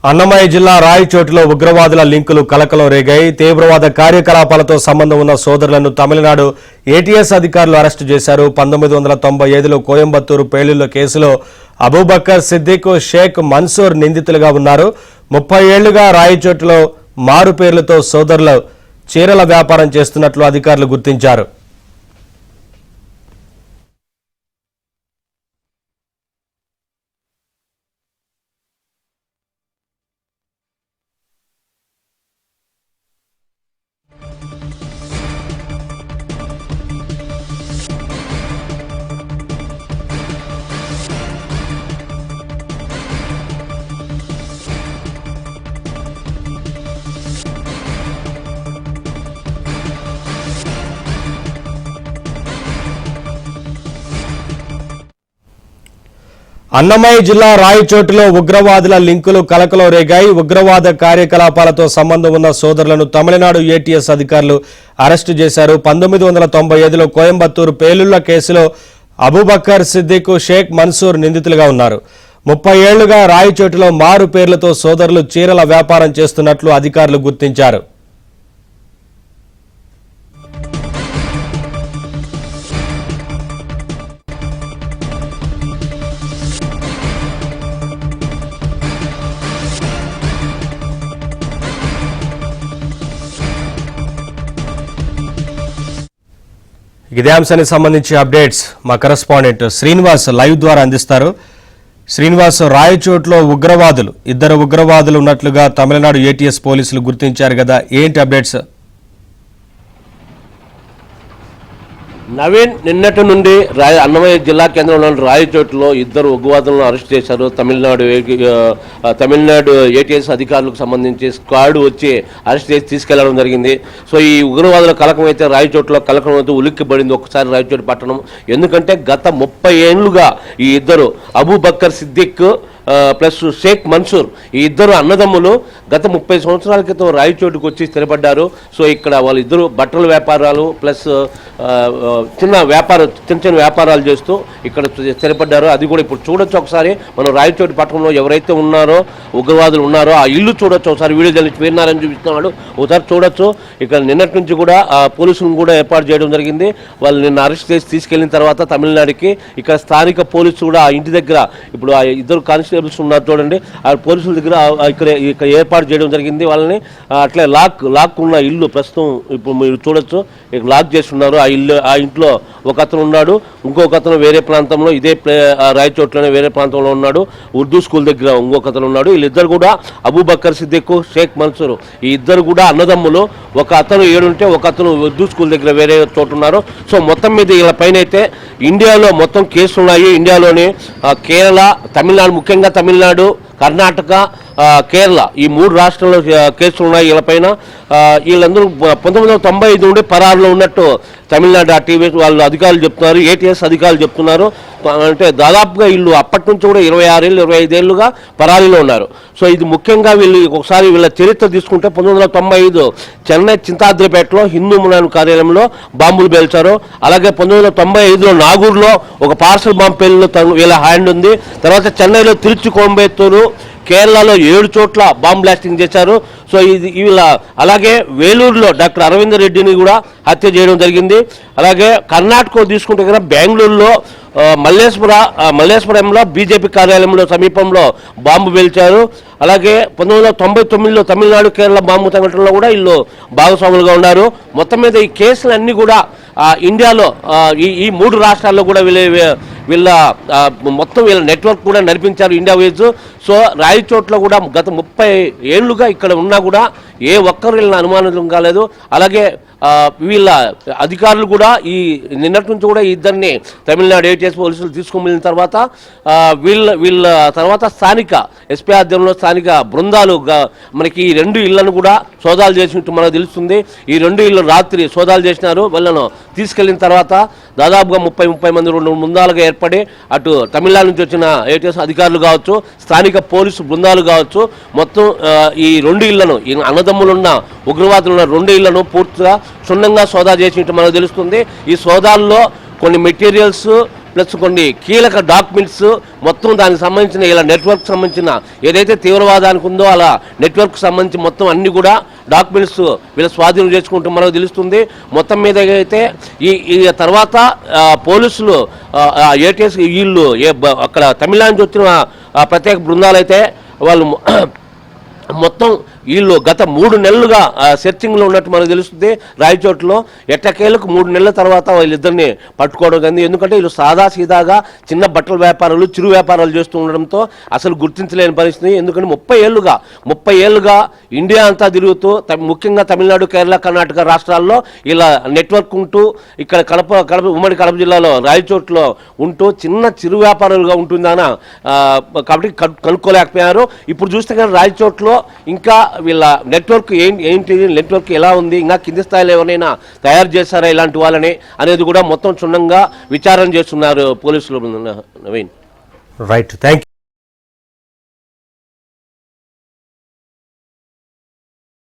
అన్నమయ్య జిల్లా రాయచోటిలో ఉగ్రవాదుల లింకులు కలకలం రేగాయి. తీవ్రవాద కార్యకలాపాలతో సంబంధం ఉన్న సోదరులను తమిళనాడు ఏటీఎస్ అధికారులు అరెస్టు చేశారు. 1995లో కోయంబత్తూరు పేలుళ్ల కేసులో అబూబకర్ సిద్దిక్, షేక్ మన్సూర్ నిందితులుగా ఉన్నారు. 30 ఏళ్లుగా రాయచోటిలో మారు పేర్లతో సోదరులు చీరల వ్యాపారం చేస్తున్నట్లు అధికారులు గుర్తించారు. అన్నమయ్య జిల్లా రాయచోటిలో ఉగ్రవాదుల లింకులు కలకలం రేగాయి. ఉగ్రవాద కార్యకలాపాలతో సంబంధం ఉన్న సోదరులను తమిళనాడు ఏటీఎస్ అధికారులు అరెస్టు చేశారు. 1995లో కోయంబత్తూరు పేలుళ్ల కేసులో అబూబకర్ సిద్దిక్, షేక్ మన్సూర్ నిందితులుగా ఉన్నారు. 30 ఏళ్లుగా రాయచోటిలో మారు పేర్లతో సోదరులు చీరల వ్యాపారం చేస్తున్నట్లు అధికారులు గుర్తించారు. ఇదే అంశానికి సంబంధించి అప్డేట్స్ మా కరెస్పాండెంట్ శ్రీనివాస్ లైవ్ ద్వారా అందిస్తారు. శ్రీనివాస్, రాయచోట్లో ఇద్దరు ఉగ్రవాదులు ఉన్నట్లుగా తమిళనాడు ఏటీఎస్ పోలీసులు గుర్తించారు కదా, ఏంటి అప్డేట్స్? నవీన్, నిన్నటి నుండి అన్నమయ్య జిల్లా కేంద్రంలోని రాయచోటిలో ఇద్దరు ఉగ్రవాదులను అరెస్ట్ చేశారు. తమిళనాడు ఏటీఎస్ అధికారులకు సంబంధించి స్క్వాడ్ వచ్చి అరెస్ట్ చేసి తీసుకెళ్లడం జరిగింది. సో ఈ ఉగ్రవాదుల కలకం అయితే రాయచోటిలో కలకం అయితే ఉలిక్కిపడింది ఒక్కసారి రాయచోటి పట్టణం. ఎందుకంటే గత 30 ఏళ్లుగా ఈ ఇద్దరు అబూబకర్ సిద్దిక్ ప్లస్ షేక్ మన్సూర్, ఈ ఇద్దరు అన్నదమ్ములు గత 30 సంవత్సరాల క్రితం రాయచోటుకు వచ్చి స్థిరపడ్డారు. సో ఇక్కడ వాళ్ళిద్దరు బట్టల వ్యాపారాలు ప్లస్ చిన్న వ్యాపారాలు చేస్తూ ఇక్కడ స్థిరపడ్డారు. అది కూడా ఇప్పుడు చూడొచ్చు ఒకసారి. మనం రాయచోటి పట్టణంలో ఎవరైతే ఉన్నారో ఉగ్రవాదులు ఉన్నారో ఆ ఇల్లు చూడొచ్చు ఒకసారి. వీడియో జల్లి వీరినారని చూపిస్తున్నాడు, ఒకసారి చూడొచ్చు. ఇక్కడ నిన్నటి నుంచి కూడా పోలీసులను కూడా ఏర్పాటు చేయడం జరిగింది. వాళ్ళు నిన్న అరెస్ట్ చేసి తీసుకెళ్లిన తర్వాత తమిళనాడుకి ఇక్కడ స్థానిక పోలీసులు కూడా ఆ ఇంటి దగ్గర ఇప్పుడు ఆ ఇద్దరు కానిస్టేబుల్స్ ఉన్నారు చూడండి, ఆ పోలీసుల దగ్గర ఇక్కడ ఏర్పాటు చేయడం జరిగింది వాళ్ళని. అట్లే లాక్ ఉన్న ఇల్లు ప్రస్తుతం ఇప్పుడు మీరు చూడొచ్చు, లాక్ చేస్తున్నారు ఆ ఇంట్లో ఒక అతను ఉన్నాడు. ఇంకొక అతను వేరే ప్రాంతంలో ఇదే రాయచోట్లోనే వేరే ప్రాంతంలో ఉన్నాడు. ఉర్దూ స్కూల్ దగ్గర ఇంకొక అతను ఉన్నాడు. వీళ్ళిద్దరు కూడా అబూబకర్ సిద్దిక్, షేక్ మన్సూర్, ఈ ఇద్దరు కూడా అన్నదమ్ములు. ఒక అతను ఏడుంటే ఒక అతను ఉర్దూ స్కూల్ దగ్గర వేరే చోటు ఉన్నారు. సో మొత్తం మీద వీళ్ళ పైన అయితే ఇండియాలో మొత్తం కేసులు ఉన్నాయి. ఇండియాలోని కేరళ, తమిళనాడు, ముఖ్యంగా తమిళనాడు, కర్ణాటక, కేరళ, ఈ 3 రాష్ట్రాల్లో కేసులు ఉన్నాయి వీళ్ళపైన. వీళ్ళందరూ 1995 నుండి పరారులో ఉన్నట్టు తమిళనాడు టీవీ వాళ్ళు అధికారులు చెప్తున్నారు, ఏటీఎస్ అధికారులు చెప్తున్నారు. అంటే దాదాపుగా వీళ్ళు అప్పటి నుంచి కూడా 26 ఏళ్ళు 25 ఏళ్ళుగా పరారీలో ఉన్నారు. సో ఇది ముఖ్యంగా వీళ్ళు ఒకసారి వీళ్ళ చరిత్ర తీసుకుంటే 1995 చెన్నై చింతాద్రిపేటలో హిందూ మునాన్ కార్యాలయంలో బాంబులు పేల్చారు. అలాగే 1995లో నాగూరులో ఒక పార్సల్ బాంబు పేలులో వీళ్ళ హ్యాండ్ ఉంది. తర్వాత చెన్నైలో తిరుచి కోయంబత్తూరు, కేరళలో 7 చోట్ల బాంబ్ బ్లాస్టింగ్ చేశారు. సో వీళ్ళ అలాగే వేలూరులో డాక్టర్ అరవింద్ రెడ్డిని కూడా హత్య చేయడం జరిగింది. అలాగే కర్ణాటక తీసుకుంటే కదా బెంగళూరులో మల్లేశ్వరంలో బీజేపీ కార్యాలయంలో సమీపంలో బాంబు పేల్చారు. అలాగే 1999లో తమిళనాడు, కేరళ బాంబు సంఘటనలో కూడా వీళ్ళు భాగస్వాములుగా ఉన్నారు. మొత్తం మీద ఈ కేసులన్నీ కూడా ఇండియాలో ఈ 3 రాష్ట్రాల్లో కూడా వీళ్ళ నెట్వర్క్ కూడా నడిపించారు ఇండియా వైజ్. సో రాయచోట్ల కూడా గత 30 ఏళ్లుగా ఇక్కడ ఉన్నా కూడా ఏ ఒక్కరు వీళ్ళని అనుమానం కాలేదు. అలాగే వీళ్ళ అధికారులు కూడా ఈ నిన్నటి నుంచి కూడా ఇద్దరిని తమిళనాడు ఏటీఎస్ పోలీసులు తీసుకుని వెళ్ళిన తర్వాత వీళ్ళ తర్వాత స్థానిక ఎస్పీ ఆధ్వర్యంలో స్థానిక బృందాలు మనకి ఈ 2 ఇళ్లను కూడా సోదాలు చేసినట్టు మనకు తెలుస్తుంది. ఈ 2 ఇళ్ళు రాత్రి సోదాలు చేసినారు. వీళ్ళను తీసుకెళ్లిన తర్వాత దాదాపుగా 30 మంది 2 బృందాలుగా ఏర్పడి అటు తమిళనాడు నుంచి వచ్చిన ఏటీఎస్ అధికారులు కావచ్చు, స్థానిక పోలీసు బృందాలు కావచ్చు, మొత్తం ఈ 2 ఇళ్లను అన్నదమ్ములున్న ఉగ్రవాదులున్న 2 ఇళ్లను పూర్తిగా క్షుణ్ణంగా సోదా చేసినట్టు మనకు తెలుస్తుంది. ఈ సోదాల్లో కొన్ని మెటీరియల్స్ ప్లస్ కొన్ని కీలక డాక్యుమెంట్స్ మొత్తం దానికి సంబంధించిన ఇలా నెట్వర్క్ సంబంధించిన ఏదైతే తీవ్రవాదానికి ఉందో అలా నెట్వర్క్ సంబంధించి మొత్తం అన్ని కూడా డాక్యుమెంట్స్ వీళ్ళ స్వాధీనం చేసుకుంటూ మనకు తెలుస్తుంది. మొత్తం మీద అయితే ఈ తర్వాత పోలీసులు ఏటీఎస్ వీళ్ళు అక్కడ తమిళనాడు నుంచి వచ్చిన ప్రత్యేక బృందాలు అయితే వాళ్ళు మొత్తం వీళ్ళు గత 3 నెలలుగా సెర్చింగ్లో ఉన్నట్టు మనకు తెలుస్తుంది. రాయచోట్లో ఎట్టకేలకు 3 నెలల తర్వాత వీళ్ళిద్దరిని పట్టుకోవడం కానీ, ఎందుకంటే వీళ్ళు సాదా సీదాగా చిన్న బట్టల వ్యాపారాలు చిరు వ్యాపారాలు చేస్తూ ఉండడంతో అసలు గుర్తించలేని పరిస్థితి. ఎందుకంటే 30 ఏళ్ళుగా ఇండియా అంతా తిరుగుతూ ముఖ్యంగా తమిళనాడు, కేరళ, కర్ణాటక రాష్ట్రాల్లో ఇలా నెట్వర్క్ ఉంటూ ఇక్కడ ఉమ్మడి కడప జిల్లాలో రాయచోట్లో ఉంటూ చిన్న చిరు వ్యాపారులుగా ఉంటుందన్న కాబట్టి కనుక్కోలేకపోయారు. ఇప్పుడు చూస్తే కానీ రాయచోట్లో ఇంకా వీళ్ళ నెట్వర్క్ ఏంటి నెట్వర్క్ ఎలా ఉంది, ఇంకా కింది స్థాయిలో ఎవరైనా తయారు చేశారా ఇలాంటి వాళ్ళని అనేది కూడా మొత్తం క్షుణ్ణంగా విచారణ చేస్తున్నారు పోలీసులు. Naveen right, thank